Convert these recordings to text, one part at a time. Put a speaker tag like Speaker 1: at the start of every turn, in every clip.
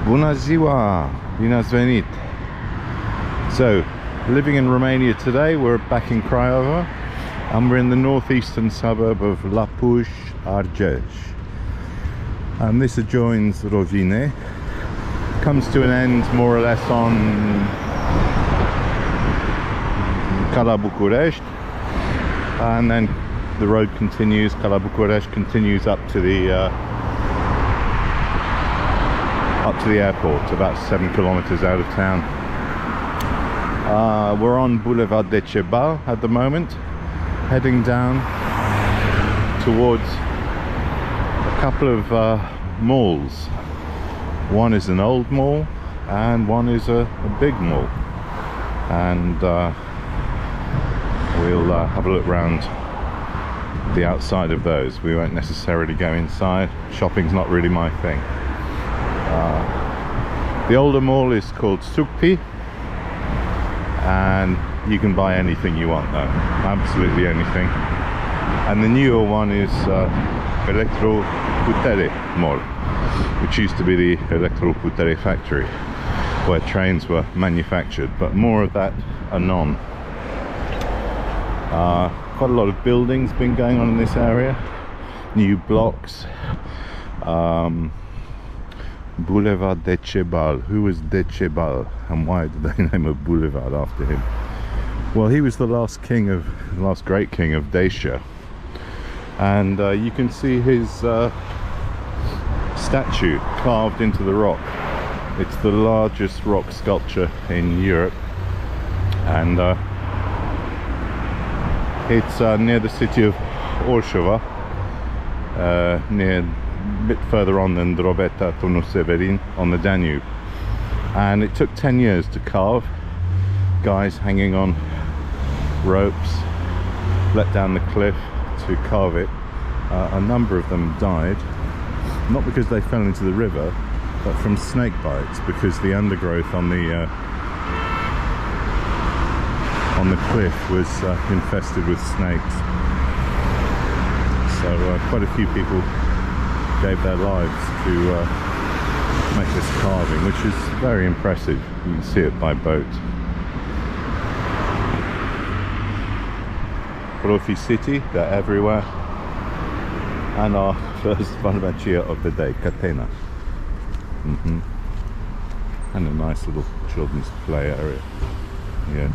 Speaker 1: Bună ziua! Bine ați venit! So, living in Romania today, we're back in Craiova and we're in the northeastern suburb of Lăpuș, Argeș. And this adjoins Romania, comes to an end more or less on Bucharest, and then the road continues, Bucharest continues up to the airport, about 7 kilometers out of town. We're on Boulevard de Cebal at the moment, heading down towards a couple of malls. One is an old mall and one is a big mall, and we'll have a look around the outside of those. We won't necessarily go inside. Shopping's not really my thing. The older mall is called Sucpi, and you can buy anything you want though, absolutely anything. And the newer one is Electroputere Mall, which used to be the Electroputere factory where trains were manufactured, but more of that anon. Quite a lot of buildings been going on in this area, new blocks. Boulevard de Cebal. Who was de Cebal and why did they name a boulevard after him? Well, he was the last great king of Dacia, and you can see his statue carved into the rock. It's the largest rock sculpture in Europe, and it's near the city of Orshova, near a bit further on than Drobeta Severin on the Danube. And it took 10 years to carve. Guys hanging on ropes let down the cliff to carve it. A number of them died, not because they fell into the river, but from snake bites, because the undergrowth on the cliff was infested with snakes. So quite a few people gave their lives to make this carving, which is very impressive. You can see it by boat. Profi City, they're everywhere. And our first Barbacia of the day, Catena. And a nice little children's play area here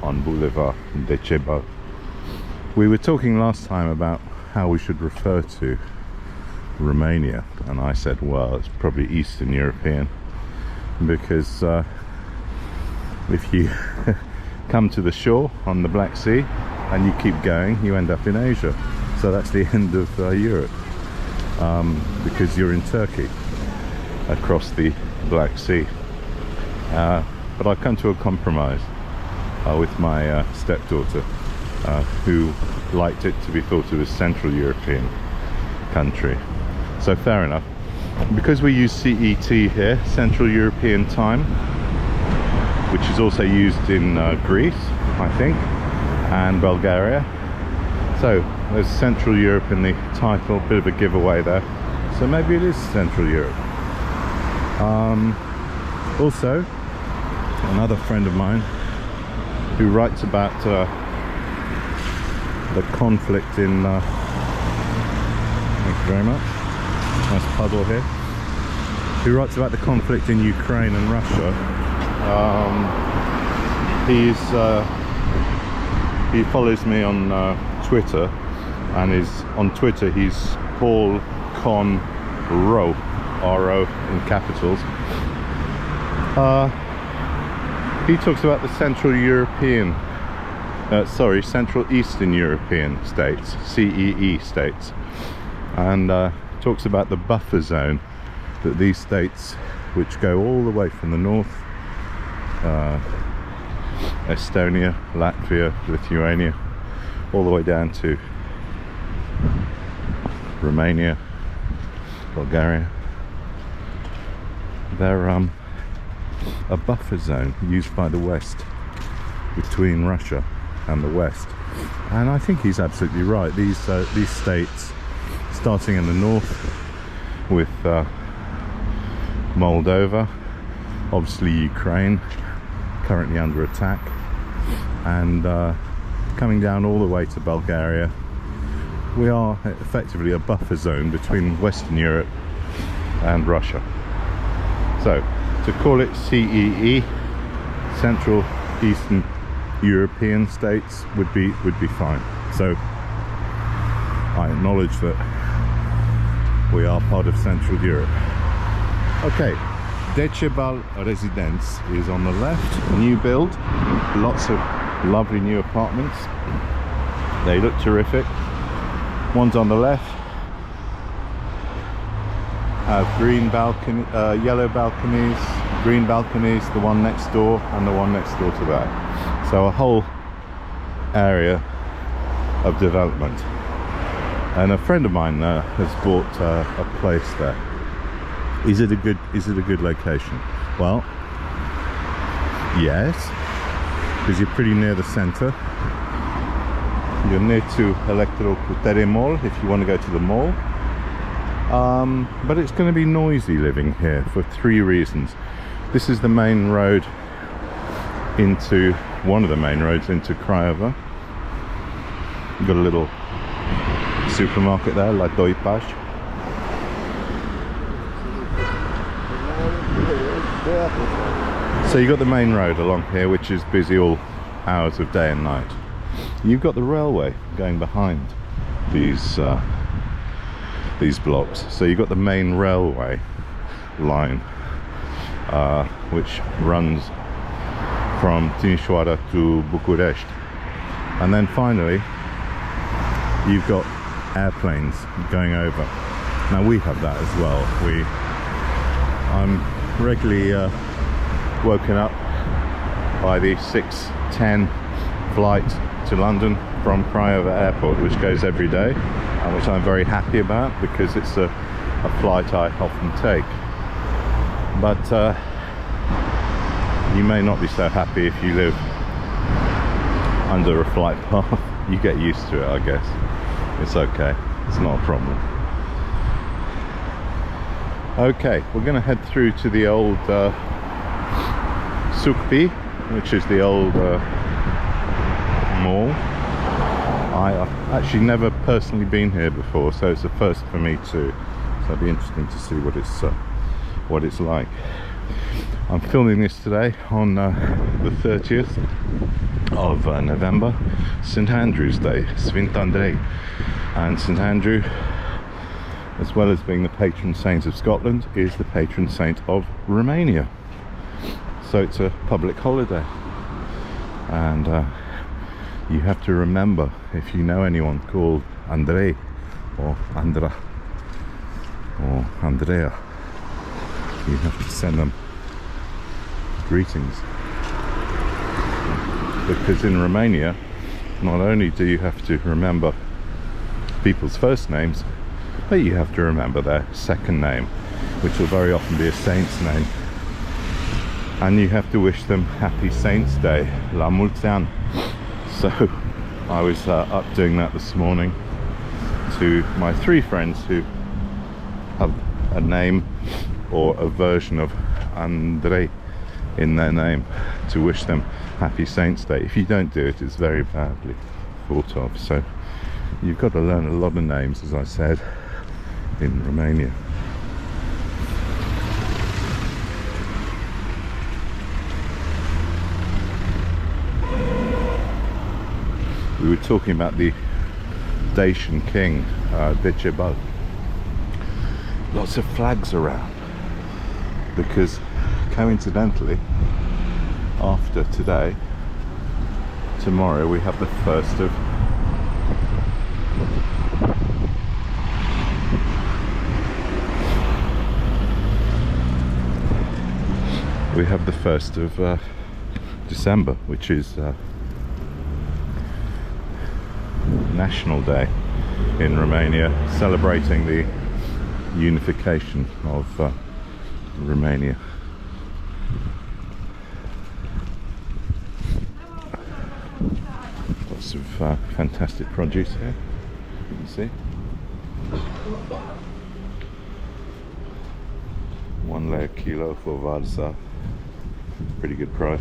Speaker 1: on Boulevard de Cebal. We were talking last time about how we should refer to Romania, and I said, well, it's probably Eastern European, because if you come to the shore on the Black Sea and you keep going, you end up in Asia. So that's the end of Europe, because you're in Turkey across the Black Sea. But I've come to a compromise with my stepdaughter, who liked it to be thought of as Central European country. So fair enough. Because we use CET here, Central European Time, which is also used in Greece, I think, and Bulgaria. So there's Central Europe in the title, bit of a giveaway there. So maybe it is Central Europe. Also, another friend of mine who writes about the conflict in thank you very much, nice puddle here, who writes about the conflict in Ukraine and Russia. He follows me on Twitter, and on Twitter he's Paul Con Ro, R-O in capitals. He talks about the Central Eastern European states, CEE states, and talks about the buffer zone that these states, which go all the way from the north, Estonia, Latvia, Lithuania, all the way down to Romania, Bulgaria, they're a buffer zone used by the West between Russia and the West. And I think he's absolutely right. These states, starting in the north with Moldova, obviously Ukraine, currently under attack, and coming down all the way to Bulgaria. We are effectively a buffer zone between Western Europe and Russia. So to call it CEE, Central Eastern European States, would be fine. So I acknowledge that we are part of Central Europe. Okay, Decebal Residence is on the left, new build, lots of lovely new apartments. They look terrific. One's on the left, have green balcony, yellow balconies, green balconies, the one next door and the one next door to that. So a whole area of development. And a friend of mine has bought a place there. Is it a good location? Well, yes, because you're pretty near the center. You're near to Electroputere Mall if you want to go to the mall. But it's going to be noisy living here for 3 reasons. This is the main road into, one of the main roads into Craiova. You've got a little supermarket there, La Doipaș. So you've got the main road along here, which is busy all hours of day and night. You've got the railway going behind these blocks. So you've got the main railway line, which runs from Timișoara to Bucharest. And then finally, you've got airplanes going over. Now we have that as well. I'm regularly woken up by the 6:10 flight to London from Craiova Airport, which goes every day, and which I'm very happy about because it's a flight I often take. But you may not be so happy if you live under a flight path. You get used to it, I guess. It's okay, it's not a problem. Okay, we're going to head through to the old Sukpi, which is the old mall. I've actually never personally been here before, so it's a first for me too. So it'll be interesting to see what it's like. I'm filming this today on the 30th of November, St Andrew's Day, Svint Andrei. And St Andrew, as well as being the patron saint of Scotland, is the patron saint of Romania. So it's a public holiday, and you have to remember, if you know anyone called Andrei or Andra or Andrea, you have to send them greetings, because in Romania not only do you have to remember people's first names, but you have to remember their second name, which will very often be a saint's name, and you have to wish them Happy Saints Day, La mulți ani. So I was up doing that this morning to my 3 friends who have a name or a version of Andrei in their name, to wish them Happy Saints Day. If you don't do it, it's very badly thought of. So you've got to learn a lot of names, as I said, in Romania. We were talking about the Dacian king, Decebal. Lots of flags around, because coincidentally, after today, tomorrow we have the first of December, which is National Day in Romania, celebrating the unification of Romania. Lots of fantastic produce here, you can see. 1 lei a kilo for varza. Pretty good price.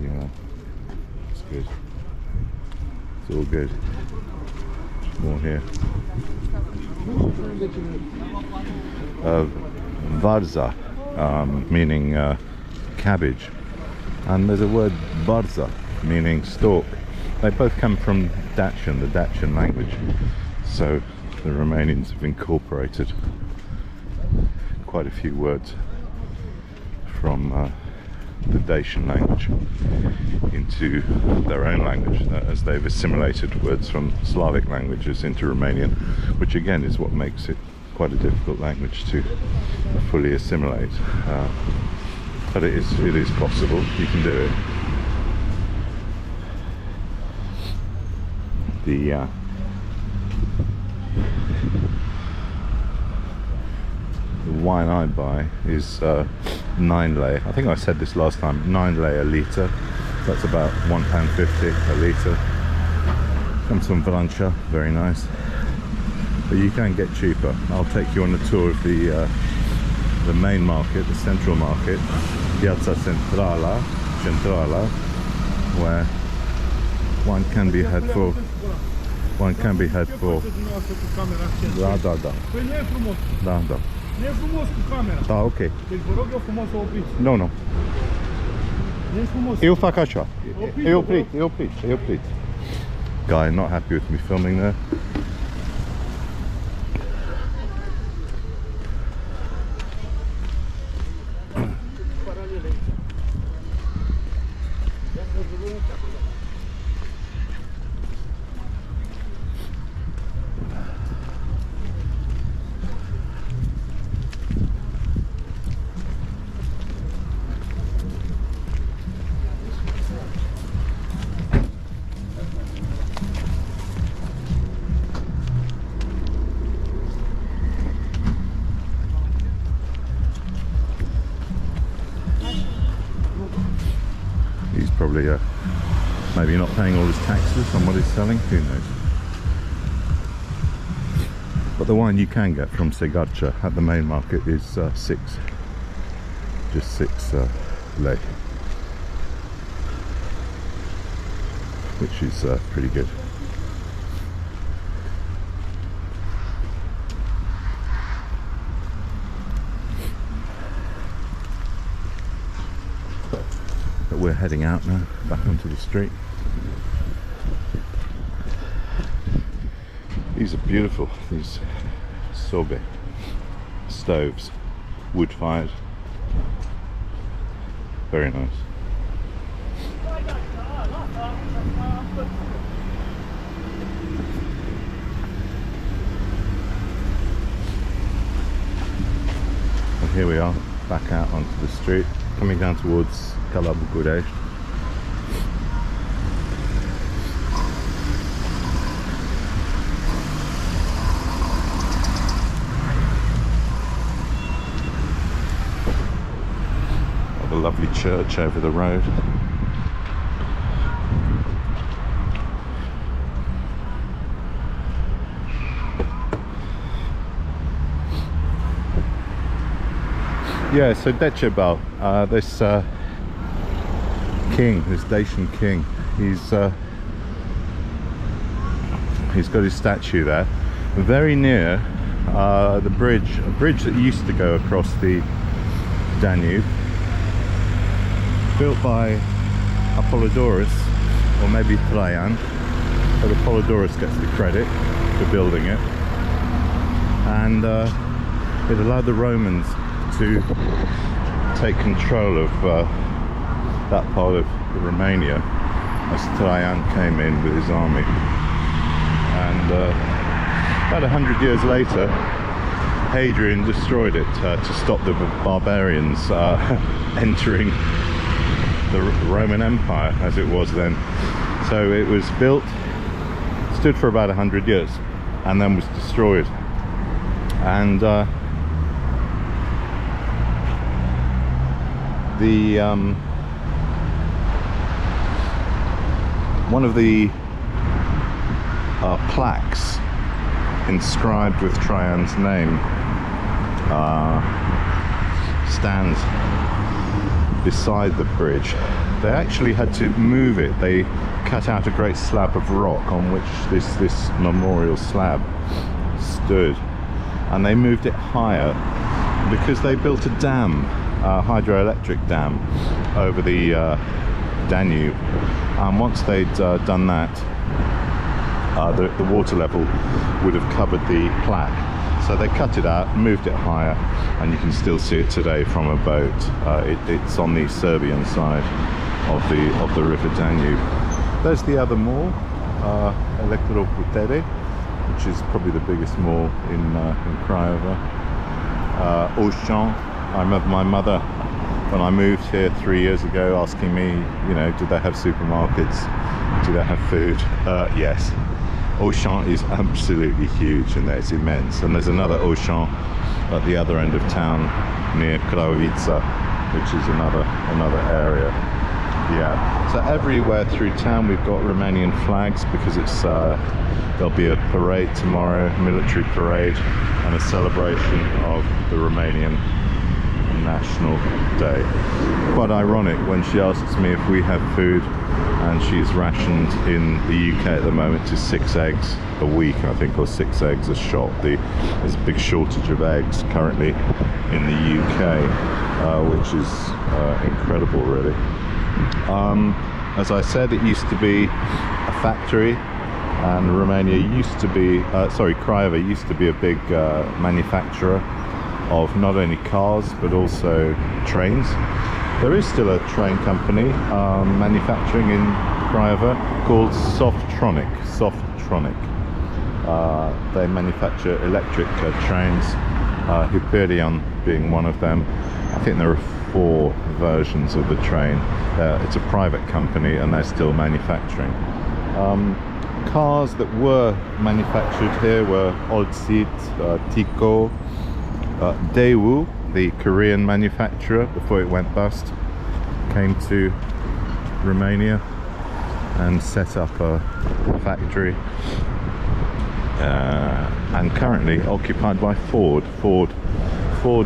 Speaker 1: Yeah, it's good. It's all good. More here. Varza, meaning cabbage, and there's a word barza, meaning stalk. They both come from Dacian, the Dacian language, so the Romanians have incorporated quite a few words from the Dacian language into their own language, as they've assimilated words from Slavic languages into Romanian, which again is what makes it quite a difficult language to fully assimilate. But it is possible. You can do it. The wine I buy is 9 lei. I think I said this last time. 9 lei a litre. That's about £1.50 a litre. Comes from Francia. Very nice. But you can get cheaper. I'll take you on a tour of the main market, the central market, Piazza Centrala, where one can be had for. Da.
Speaker 2: Nu e frumos cu camera.
Speaker 1: Da, ok.
Speaker 2: Deci vă rog eu frumos să opriți.
Speaker 1: Nu, nu.
Speaker 2: Nu e frumos.
Speaker 1: Eu fac așa. E oprit. Guy not happy with me filming there. Probably maybe not paying all his taxes on what he's selling, who knows. But the wine you can get from Segarcha at the main market is 6 lei, which is pretty good. We're heading out now, back onto the street. These are beautiful, these sobe stoves, wood fired, very nice. And here we are, back out onto the street, coming down towards Bucharest. Got a lovely church over the road. Yeah, so Decebal, this king, this Dacian king, he's got his statue there, very near the bridge, a bridge that used to go across the Danube, built by Apollodorus, or maybe Trajan, but Apollodorus gets the credit for building it, and it allowed the Romans to take control of that part of Romania as Trajan came in with his army. And about 100 years later, Hadrian destroyed it to stop the barbarians entering the Roman Empire as it was then. So it was built, stood for about 100 years, and then was destroyed. And one of the plaques inscribed with Traian's name stands beside the bridge. They actually had to move it. They cut out a great slab of rock on which this memorial slab stood, and they moved it higher because they built a dam, a hydroelectric dam over the Danube, and once they'd done that, the water level would have covered the plaque. So they cut it out, moved it higher, and you can still see it today from a boat. It's on the Serbian side of the River Danube. There's the other mall, Elektroputere, which is probably the biggest mall in Craiova. Auchan. I remember my mother, when I moved here 3 years ago, asking me, you know, do they have supermarkets? Do they have food? Yes. Auchan is absolutely huge in there, it's immense. And there's another Auchan at the other end of town near Kraowica, which is another area. Yeah, so everywhere through town we've got Romanian flags because it's there'll be a parade tomorrow, military parade, and a celebration of the Romanian National Day. Quite ironic when she asks me if we have food, and she's rationed in the UK at the moment to 6 eggs a week, I think, or 6 eggs a shot. There's a big shortage of eggs currently in the UK, which is incredible, really. As I said, it used to be a factory, and Romania used to be, Craiova used to be a big manufacturer of not only cars but also trains. There is still a train company manufacturing in Craiova called Softronic. They manufacture electric trains, Hyperion being one of them. I think there are 4 versions of the train. It's a private company and they're still manufacturing. Cars that were manufactured here were Olsit, Tico, Daewoo, the Korean manufacturer, before it went bust, came to Romania and set up a factory, and currently occupied by Ford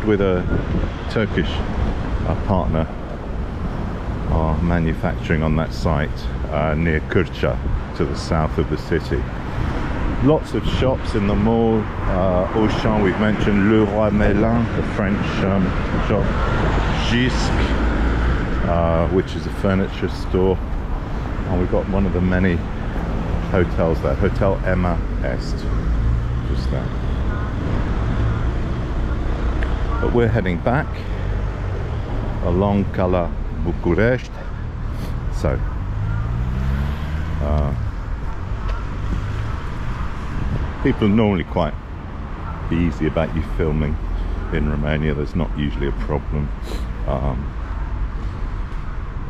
Speaker 1: with a Turkish partner are manufacturing on that site near Kırça, to the south of the city. Lots of shops in the mall. Auchan, we've mentioned. Le Roi Merlin, the French shop. Gisque, which is a furniture store. And we've got one of the many hotels there. Hotel Emma Est, just there. But we're heading back along Cala Bucharest. So, people are normally quite easy about you filming in Romania. There's not usually a problem,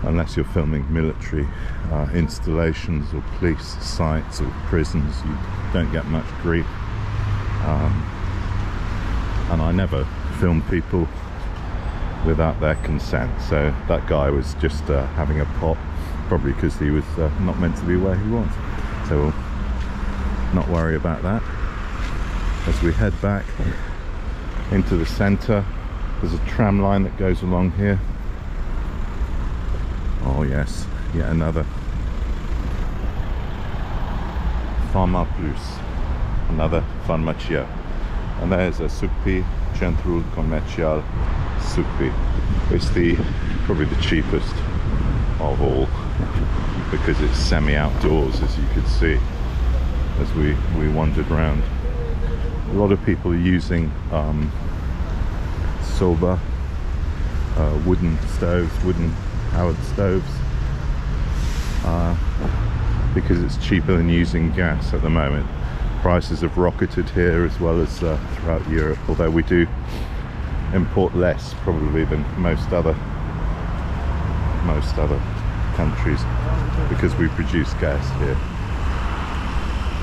Speaker 1: unless you're filming military installations or police sites or prisons. You don't get much grief, and I never film people without their consent. So that guy was just having a pop, probably because he was not meant to be where he was. So we'll not worry about that. As we head back into the centre, there's a tram line that goes along here. Oh yes, yet another Pharma Plus, another Pharmacia. And there's a Supi, Centrul Comercial Supi. It's probably the cheapest of all, because it's semi-outdoors, as you could see as we wandered around. A lot of people are using soba, wooden stoves, wooden Howard stoves, because it's cheaper than using gas at the moment. Prices have rocketed here as well as throughout Europe, although we do import less probably than most other countries, because we produce gas here.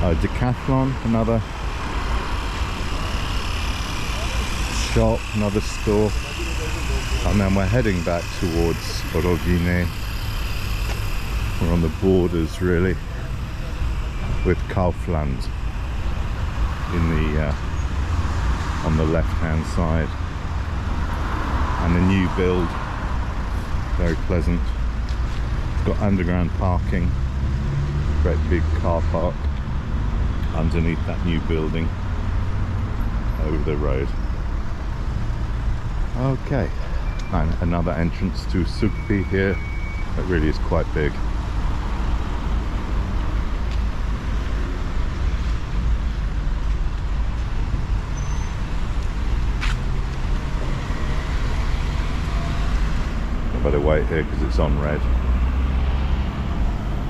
Speaker 1: Decathlon, another shop, another store, and then we're heading back towards Roginei. We're on the borders really with Kaufland. in the on the left hand side, and the new build, very pleasant. It's got underground parking, great big car park underneath that new building over the road. Okay, and another entrance to Sukpi here. It really is quite big. I better wait here because it's on red.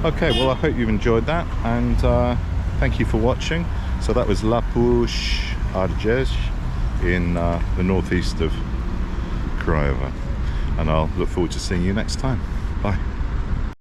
Speaker 1: Okay, well I hope you've enjoyed that, and thank you for watching. So that was Lăpuș, Argeș in the northeast of Craiova, and I'll look forward to seeing you next time. Bye.